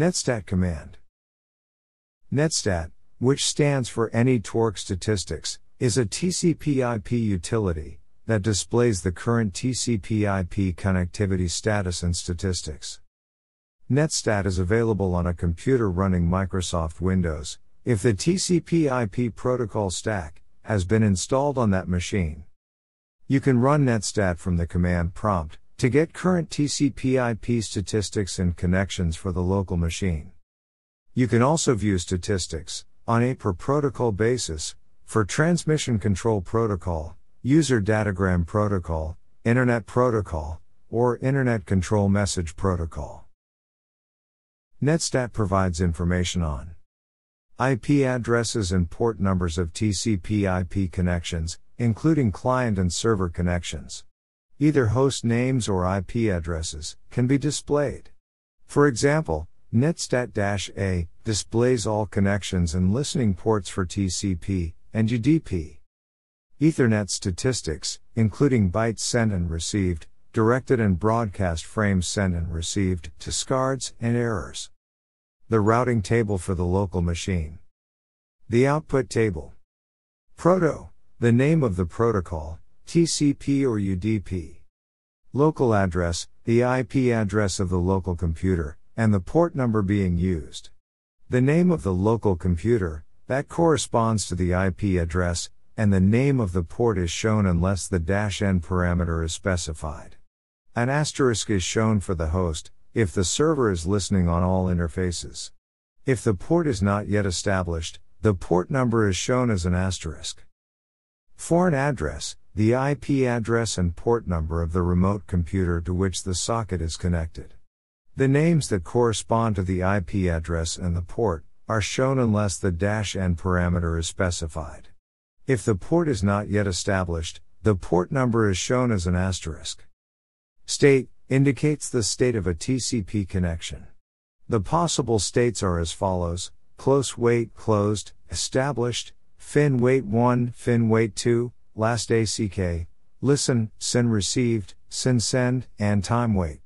Netstat command. Netstat, which stands for Any Torque Statistics, is a TCP/IP utility that displays the current TCP/IP connectivity status and statistics. Netstat is available on a computer running Microsoft Windows, if the TCP/IP protocol stack has been installed on that machine. You can run Netstat from the command prompt to get current TCP/IP statistics and connections for the local machine. You can also view statistics on a per protocol basis for Transmission Control Protocol, User Datagram Protocol, Internet Protocol, or Internet Control Message Protocol. Netstat provides information on IP addresses and port numbers of TCP/IP connections, including client and server connections. Either host names or IP addresses can be displayed. For example, Netstat-A displays all connections and listening ports for TCP and UDP. Ethernet statistics, including bytes sent and received, directed and broadcast frames sent and received, discards, and errors. The routing table for the local machine. The output table. Proto, the name of the protocol, TCP or UDP. Local address, the IP address of the local computer, and the port number being used. The name of the local computer, that corresponds to the IP address, and the name of the port is shown unless the -n parameter is specified. An asterisk is shown for the host, if the server is listening on all interfaces. If the port is not yet established, the port number is shown as an asterisk. Foreign address, the IP address and port number of the remote computer to which the socket is connected. The names that correspond to the IP address and the port are shown unless the -n parameter is specified. If the port is not yet established, the port number is shown as an asterisk. State indicates the state of a TCP connection. The possible states are as follows: close wait closed, established, fin wait 1, fin wait 2, last ACK, listen, SYN received, SYN send, and time wait.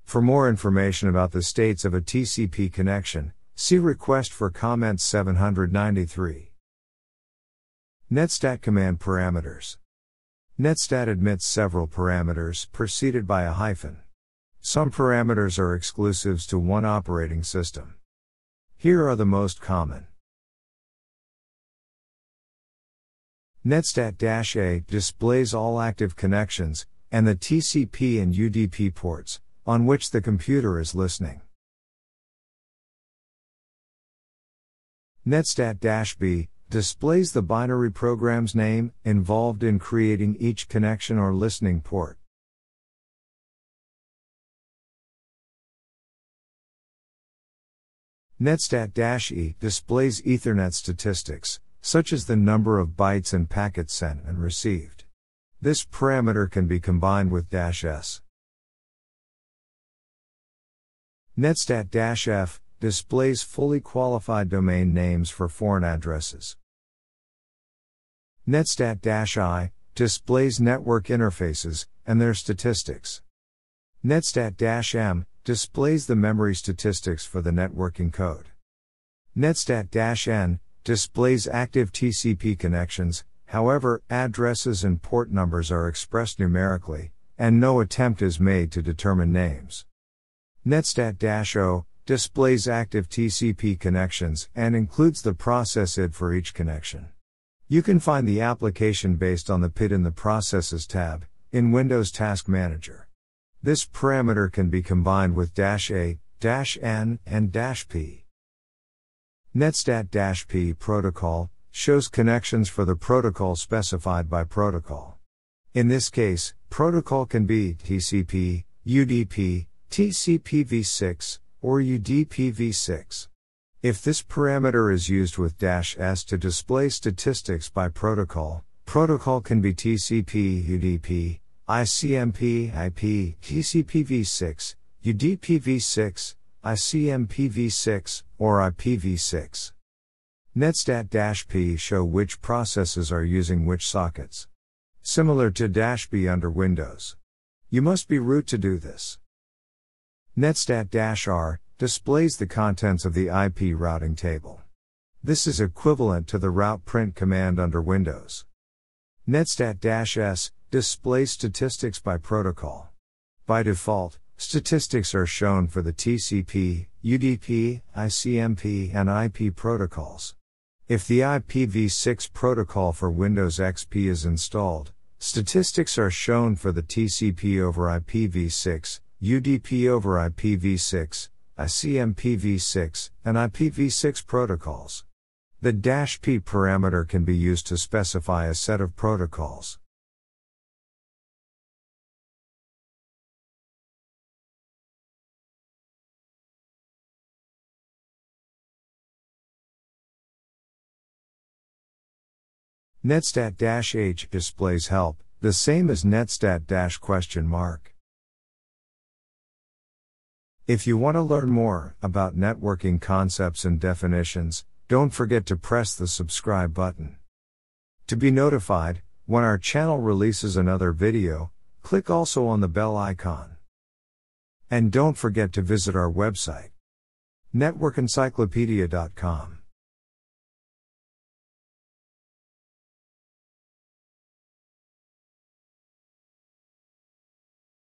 For more information about the states of a TCP connection, see Request for Comments 793. Netstat command parameters. Netstat admits several parameters preceded by a hyphen. Some parameters are exclusives to one operating system. Here are the most common. Netstat-A displays all active connections, and the TCP and UDP ports, on which the computer is listening. Netstat-B displays the binary program's name involved in creating each connection or listening port. Netstat-E displays Ethernet statistics, such as the number of bytes and packets sent and received. This parameter can be combined with -S. Netstat-F displays fully qualified domain names for foreign addresses. Netstat-I displays network interfaces and their statistics. Netstat-M displays the memory statistics for the networking code. Netstat-N displays active TCP connections, however, addresses and port numbers are expressed numerically, and no attempt is made to determine names. Netstat-O displays active TCP connections and includes the process ID for each connection. You can find the application based on the PID in the Processes tab, in Windows Task Manager. This parameter can be combined with -A, -N, and -P. Netstat-P protocol shows connections for the protocol specified by protocol. In this case, protocol can be TCP, UDP, TCP/v6, or UDP/v6. If this parameter is used with -S to display statistics by protocol, protocol can be TCP, UDP, ICMP, IP, TCP/v6, UDP/v6, ICMP/v6, or IPv6. Netstat-P show which processes are using which sockets. Similar to -B under Windows. You must be root to do this. Netstat-R displays the contents of the IP routing table. This is equivalent to the route print command under Windows. Netstat-S displays statistics by protocol. By default, statistics are shown for the TCP, UDP, ICMP, and IP protocols. If the IPv6 protocol for Windows XP is installed, statistics are shown for the TCP over IPv6, UDP over IPv6, ICMPv6, and IPv6 protocols. The -p parameter can be used to specify a set of protocols. Netstat-H displays help, the same as Netstat-?. If you want to learn more about networking concepts and definitions, don't forget to press the subscribe button. To be notified when our channel releases another video, click also on the bell icon. And don't forget to visit our website, networkencyclopedia.com.